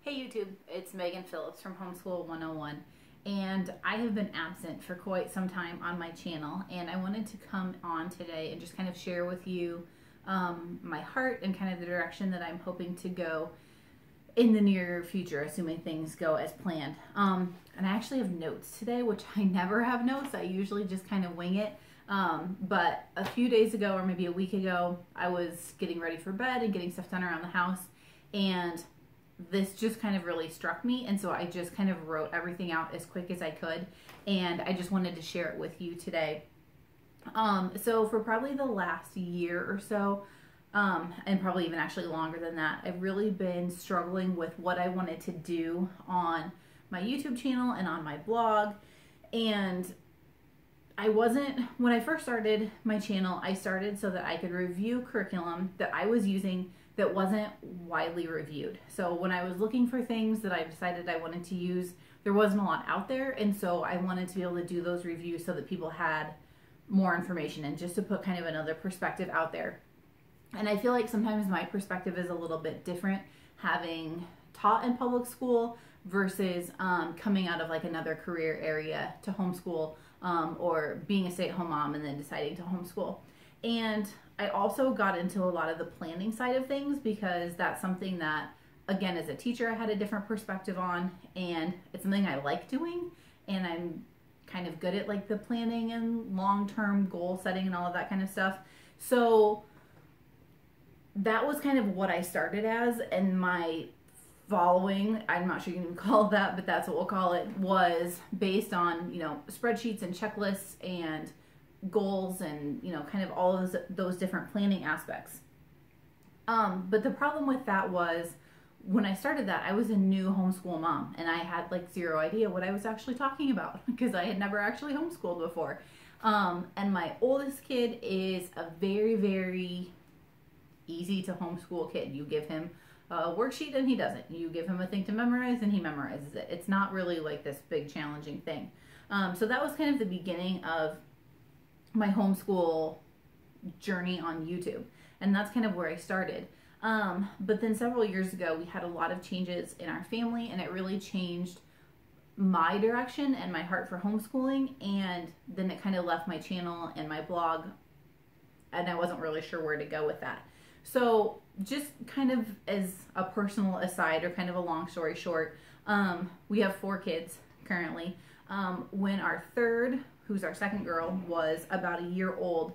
Hey YouTube, it's Megan Phillips from Homeschool 101, and I have been absent for quite some time on my channel, and I wanted to come on today and just kind of share with you my heart and kind of the direction that I'm hoping to go in the near future, assuming things go as planned. And I actually have notes today, which I never have notes. I usually just kind of wing it. But a few days ago, or maybe a week ago, I was getting ready for bed and getting stuff done around the house, and this just kind of really struck me, and so I just kind of wrote everything out as quick as I could, and I just wanted to share it with you today. So for probably the last year or so, and probably even actually longer than that, I've really been struggling with what I wanted to do on my YouTube channel and on my blog. And when I first started my channel, I started so that I could review curriculum that I was using that wasn't widely reviewed. So when I was looking for things that I decided I wanted to use, there wasn't a lot out there, and so I wanted to be able to do those reviews so that people had more information and just to put kind of another perspective out there. And I feel like sometimes my perspective is a little bit different, having taught in public school versus coming out of like another career area to homeschool, or being a stay-at-home mom and then deciding to homeschool. And I also got into a lot of the planning side of things because that's something that, again, as a teacher, I had a different perspective on, and it's something I like doing, and I'm kind of good at like the planning and long-term goal setting and all of that kind of stuff. So that was kind of what I started as, and my following, I'm not sure you can call it that, but that's what we'll call it, was based on, spreadsheets and checklists and goals and, kind of all of those different planning aspects. But the problem with that was when I started that, I was a new homeschool mom, and I had like zero idea what I was actually talking about because I had never actually homeschooled before. And my oldest kid is a very, very easy to homeschool kid. You give him a worksheet and he does it. You give him a thing to memorize and he memorizes it. It's not really like this big challenging thing. So that was kind of the beginning of my homeschool journey on YouTube, and that's kind of where I started. But then several years ago, we had a lot of changes in our family, and it really changed my direction and my heart for homeschooling, and then it kind of left my channel and my blog, and I wasn't really sure where to go with that. So just kind of as a personal aside, or kind of a long story short, we have 4 kids currently. When our third, who's our second girl, was about a year old,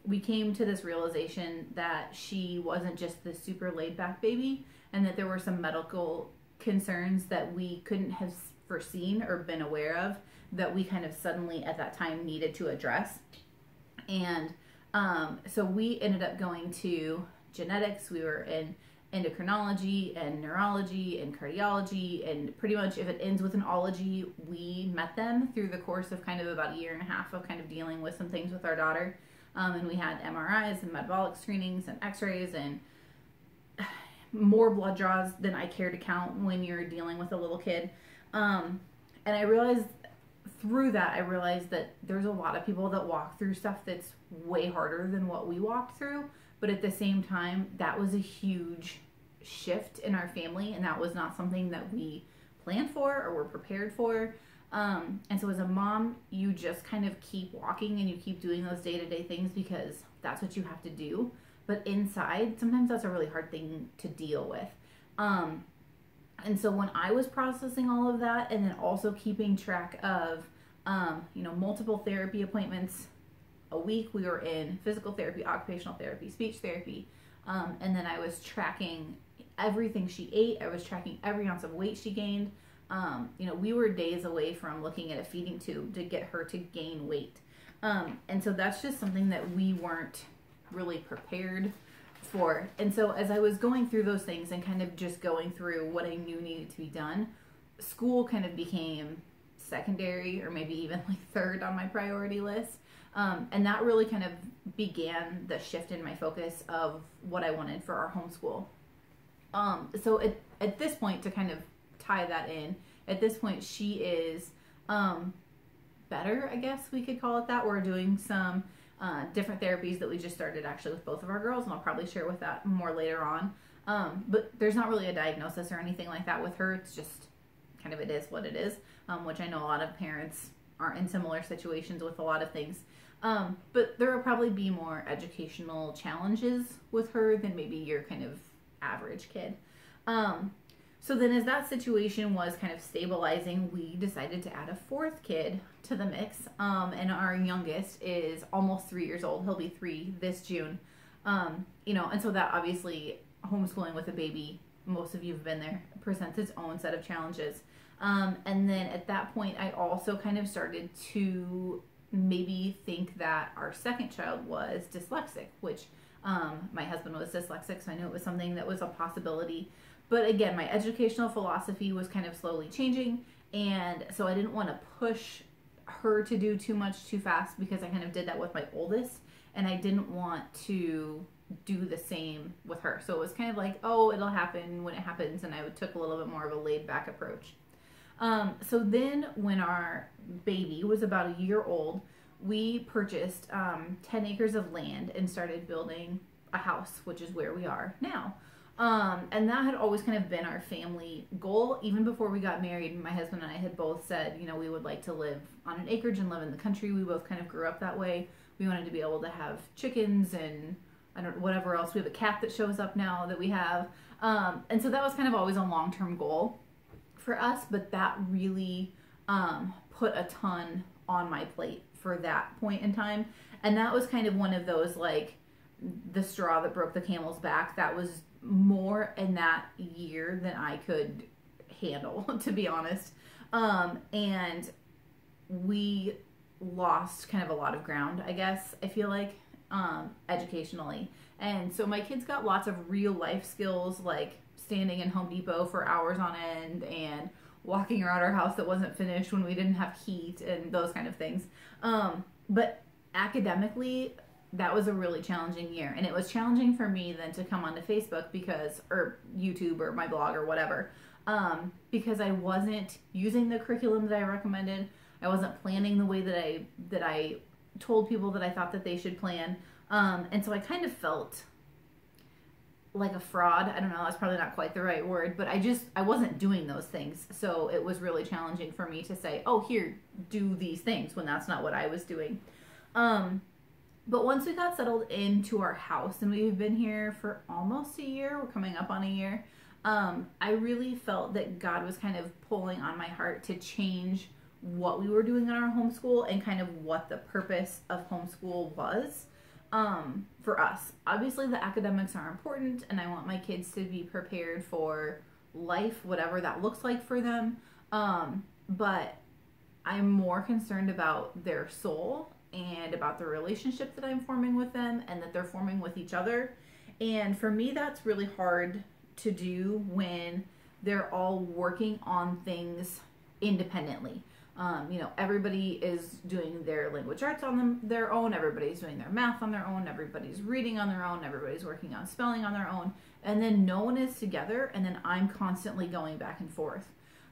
we came to this realization that she wasn't just the super laid back baby, and that there were some medical concerns that we couldn't have foreseen or been aware of that we kind of suddenly at that time needed to address. And so we ended up going to genetics. We were in endocrinology and neurology and cardiology, and pretty much if it ends with an ology, we met them through the course of kind of about a year and a half of kind of dealing with some things with our daughter. And we had MRIs and metabolic screenings and x-rays and more blood draws than I care to count when you're dealing with a little kid. And I realized through that, that there's a lot of people that walk through stuff that's way harder than what we walked through. But at the same time, that was a huge shift in our family, and that was not something that we planned for or were prepared for. And so as a mom, you just kind of keep walking and you keep doing those day-to-day things because that's what you have to do. But inside, sometimes that's a really hard thing to deal with. And so when I was processing all of that, and then also keeping track of, multiple therapy appointments a week, we were in physical therapy, occupational therapy, speech therapy, and then I was tracking everything she ate. I was tracking every ounce of weight she gained. We were days away from looking at a feeding tube to get her to gain weight. And so that's just something that we weren't really prepared for. And so as I was going through those things and kind of just going through what I knew needed to be done, school kind of became secondary, or maybe even like third on my priority list. And that really kind of began the shift in my focus of what I wanted for our homeschool. So at this point, to kind of tie that in, at this point she is better, I guess we could call it that. We're doing some different therapies that we just started actually with both of our girls, and I'll probably share with that more later on. But there's not really a diagnosis or anything like that with her. It's just kind of, it is what it is, which I know a lot of parents are in similar situations with a lot of things. But there will probably be more educational challenges with her than maybe your kind of average kid. So then as that situation was kind of stabilizing, we decided to add a fourth kid to the mix. And our youngest is almost 3 years old. He'll be 3 this June. And so that obviously, homeschooling with a baby, most of you have been there, presents its own set of challenges. And then at that point, I also kind of started to maybe think that our second child was dyslexic, which my husband was dyslexic, so I knew it was something that was a possibility. But again, my educational philosophy was kind of slowly changing, and so I didn't want to push her to do too much too fast, because I kind of did that with my oldest, and I didn't want to do the same with her. So it was kind of like, oh, it'll happen when it happens, and I took a little bit more of a laid back approach. So then when our baby was about a year old, we purchased 10 acres of land and started building a house, which is where we are now. And that had always kind of been our family goal. Even before we got married, my husband and I had both said, we would like to live on an acreage and live in the country. We both kind of grew up that way. We wanted to be able to have chickens and whatever else. We have a cat that shows up now that we have. And so that was kind of always a long-term goal for us, but that really put a ton on my plate for that point in time. And that was kind of one of those, like, the straw that broke the camel's back. That was more in that year than I could handle, to be honest. And we lost kind of a lot of ground, I guess, I feel like, educationally. And so my kids got lots of real life skills, like standing in Home Depot for hours on end and walking around our house that wasn't finished when we didn't have heat and those kind of things. But academically, that was a really challenging year. And it was challenging for me then to come onto Facebook or YouTube or my blog or whatever, because I wasn't using the curriculum that I recommended. I wasn't planning the way that I told people that I thought that they should plan. And so I kind of felt like a fraud. I don't know, that's probably not quite the right word, but I wasn't doing those things. So it was really challenging for me to say, oh, here, do these things, when that's not what I was doing. But once we got settled into our house, and we've been here for almost a year, we're coming up on a year, I really felt that God was kind of pulling on my heart to change what we were doing in our homeschool and kind of what the purpose of homeschool was for us. Obviously, the academics are important, and I want my kids to be prepared for life, whatever that looks like for them. But I'm more concerned about their soul and about the relationship that I'm forming with them and that they're forming with each other. And for me, that's really hard to do when they're all working on things independently. Everybody is doing their language arts on their own, everybody's doing their math on their own, everybody's reading on their own, everybody's working on spelling on their own, and then no one is together, and then I'm constantly going back and forth.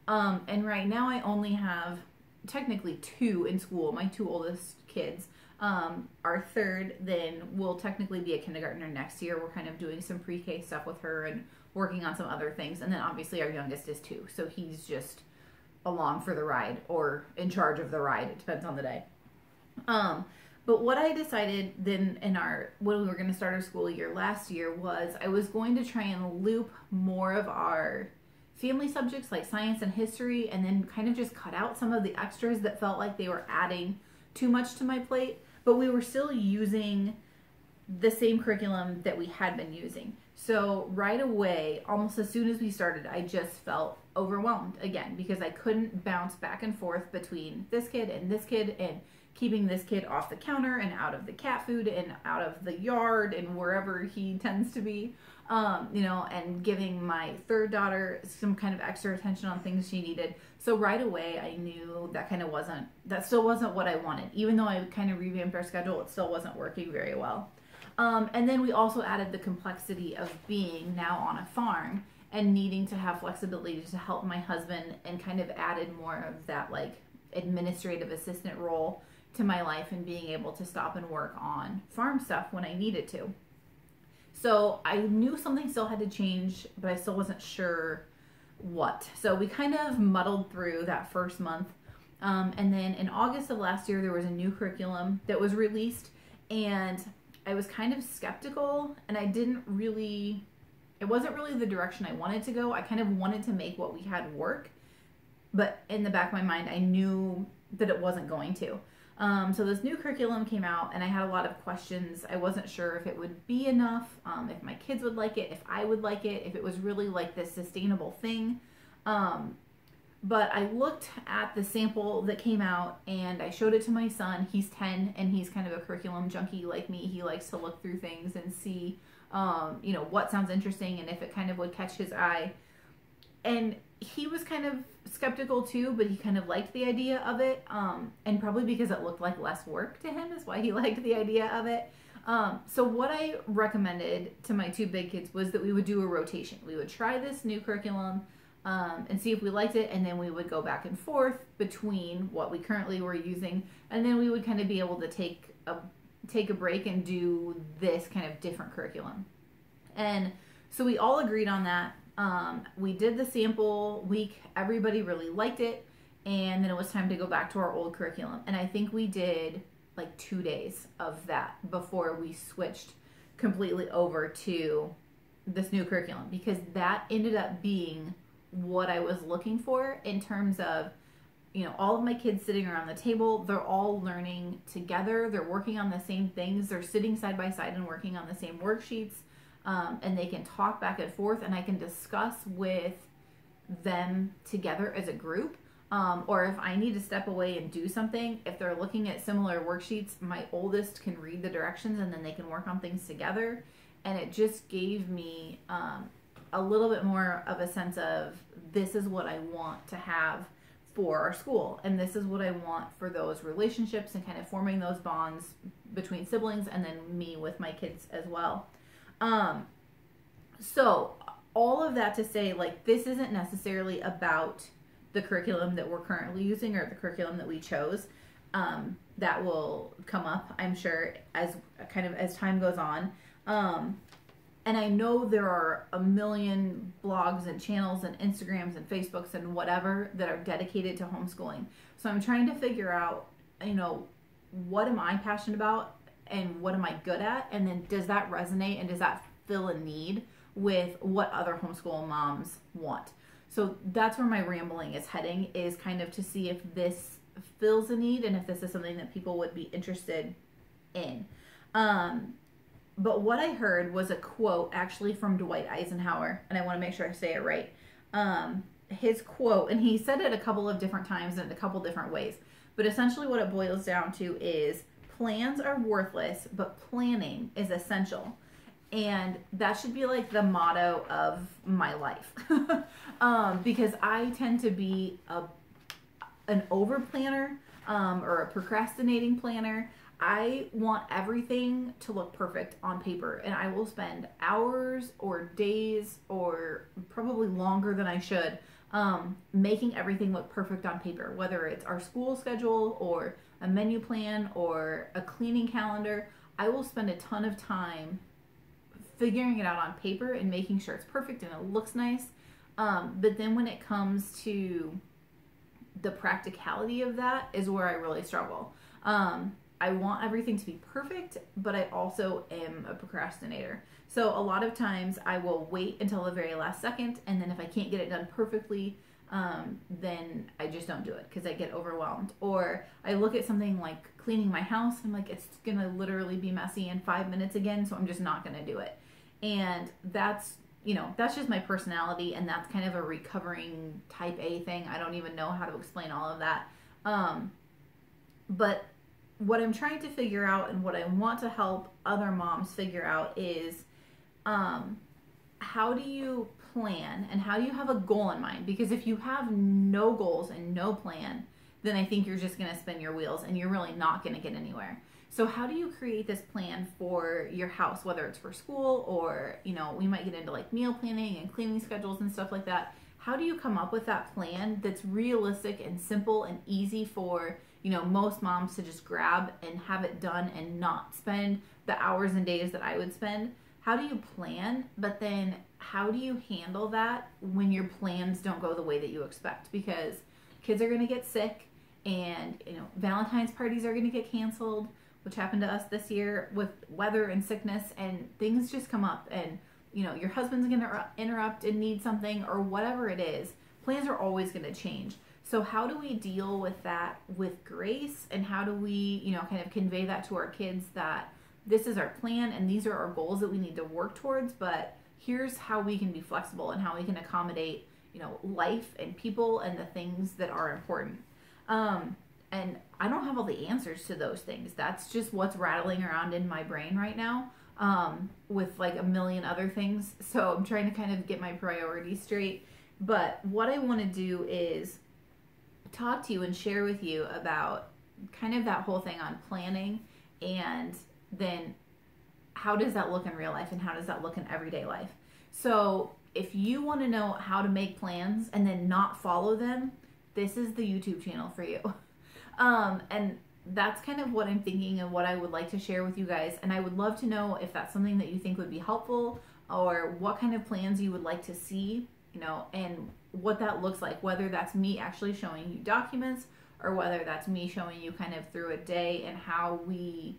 And right now I only have technically 2 in school, my 2 oldest kids. Our third then will technically be a kindergartner next year. We're kind of doing some pre-K stuff with her and working on some other things. And then obviously our youngest is 2, so he's just along for the ride or in charge of the ride. It depends on the day. But what I decided then when we were going to start our school year last year was I was going to try and loop more of our family subjects like science and history, and then kind of just cut out some of the extras that felt like they were adding too much to my plate, but we were still using the same curriculum that we had been using. So right away, almost as soon as we started, I just felt overwhelmed again, because I couldn't bounce back and forth between this kid and keeping this kid off the counter and out of the cat food and out of the yard and wherever he tends to be, and giving my third daughter some kind of extra attention on things she needed. So right away, I knew that still wasn't what I wanted. Even though I kind of revamped our schedule, it still wasn't working very well. And then we also added the complexity of being now on a farm and needing to have flexibility to help my husband, and kind of added more of that like administrative assistant role to my life and being able to stop and work on farm stuff when I needed to. So I knew something still had to change, but I still wasn't sure what. So we kind of muddled through that first month. And then in August of last year, there was a new curriculum that was released, and I was kind of skeptical, and it wasn't really the direction I wanted to go. I kind of wanted to make what we had work, but in the back of my mind, I knew that it wasn't going to. So this new curriculum came out, and I had a lot of questions. I wasn't sure if it would be enough, if my kids would like it, if I would like it, if it was really like this sustainable thing. But I looked at the sample that came out, and I showed it to my son. He's 10, and he's kind of a curriculum junkie like me. He likes to look through things and see, what sounds interesting and if it kind of would catch his eye. And he was kind of skeptical too, but he kind of liked the idea of it. And probably because it looked like less work to him is why he liked the idea of it. So what I recommended to my two big kids was that we would do a rotation. We would try this new curriculum and see if we liked it, and then we would go back and forth between what we currently were using, and then we would kind of be able to take a break and do this kind of different curriculum. And so we all agreed on that. We did the sample week. Everybody really liked it. And then it was time to go back to our old curriculum. And I think we did like 2 days of that before we switched completely over to this new curriculum, because that ended up being what I was looking for in terms of, all of my kids sitting around the table. They're all learning together. They're working on the same things. They're sitting side by side and working on the same worksheets. And they can talk back and forth, and I can discuss with them together as a group. Or if I need to step away and do something, if they're looking at similar worksheets, my oldest can read the directions, and then they can work on things together. And it just gave me a little bit more of a sense of, this is what I want to have for our school, and this is what I want for those relationships and kind of forming those bonds between siblings, and then me with my kids as well. So all of that to say, like, this isn't necessarily about the curriculum that we're currently using or the curriculum that we chose. That will come up, I'm sure, as time goes on. And I know there are a million blogs and channels and Instagrams and Facebooks and whatever that are dedicated to homeschooling. So I'm trying to figure out, what am I passionate about and what am I good at? And then does that resonate, and does that fill a need with what other homeschool moms want? So that's where my rambling is heading, is kind of to see if this fills a need and if this is something that people would be interested in. But what I heard was a quote actually from Dwight Eisenhower, and I want to make sure I say it right. His quote, and he said it a couple of different times in a couple different ways, but essentially what it boils down to is, plans are worthless, but planning is essential. And that should be like the motto of my life. Because I tend to be an over planner, or a procrastinating planner. I want everything to look perfect on paper, and I will spend hours or days, or probably longer than I should, making everything look perfect on paper, whether it's our school schedule or a menu plan or a cleaning calendar. I will spend a ton of time figuring it out on paper and making sure it's perfect and it looks nice. But then when it comes to the practicality of that is where I really struggle. I want everything to be perfect, but I also am a procrastinator. So a lot of times I will wait until the very last second, and then if I can't get it done perfectly, then I just don't do it because I get overwhelmed. Or I look at something like cleaning my house, and I'm like, it's gonna literally be messy in 5 minutes again, so I'm just not gonna do it. And that's just my personality, and that's kind of a recovering type A thing. I don't even know how to explain all of that. But what I'm trying to figure out, and what I want to help other moms figure out, is how do you plan, and how do you have a goal in mind? Because if you have no goals and no plan, then I think you're just going to spin your wheels, and you're really not going to get anywhere. So how do you create this plan for your house, whether it's for school or, we might get into like meal planning and cleaning schedules and stuff like that. How do you come up with that plan that's realistic and simple and easy for, most moms to just grab and have it done and not spend the hours and days that I would spend? how do you plan, but then how do you handle that when your plans don't go the way that you expect? Because kids are going to get sick, and Valentine's parties are going to get canceled, which happened to us this year with weather and sickness, and things just come up, and your husband's going to interrupt and need something or whatever it is. Plans are always going to change. So how do we deal with that with grace, and how do we kind of convey that to our kids that this is our plan and these are our goals that we need to work towards, but here's how we can be flexible and how we can accommodate life and people and the things that are important. And I don't have all the answers to those things. That's just what's rattling around in my brain right now, with like a million other things. So I'm trying to kind of get my priorities straight. But what I want to do is talk to you and share with you about kind of that whole thing on planning, and then how does that look in real life and how does that look in everyday life. So if you want to know how to make plans and then not follow them, this is the YouTube channel for you. And that's kind of what I'm thinking and what I would like to share with you guys. And I would love to know if that's something that you think would be helpful, or what kind of plans you would like to see, and what that looks like, whether that's me actually showing you documents or whether that's me showing you kind of through a day and how we,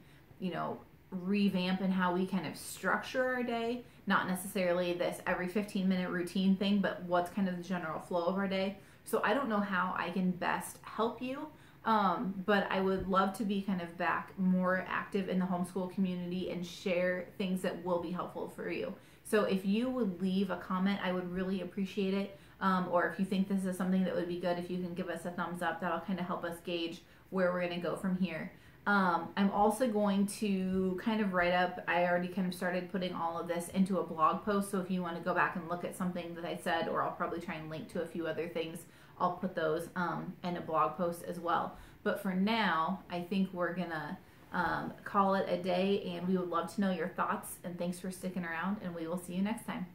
revamp and how we kind of structure our day. Not necessarily this every 15-minute routine thing, but what's kind of the general flow of our day. So I don't know how I can best help you, but I would love to be kind of back more active in the homeschool community and share things that will be helpful for you. So if you would leave a comment, I would really appreciate it. Or if you think this is something that would be good, if you can give us a thumbs up, that'll kind of help us gauge where we're going to go from here. I'm also going to kind of write up, I already kind of started putting all of this into a blog post, so if you want to go back and look at something that I said, or I'll probably try and link to a few other things, I'll put those in a blog post as well. But for now, I think we're going to call it a day, and we would love to know your thoughts, and thanks for sticking around, and we will see you next time.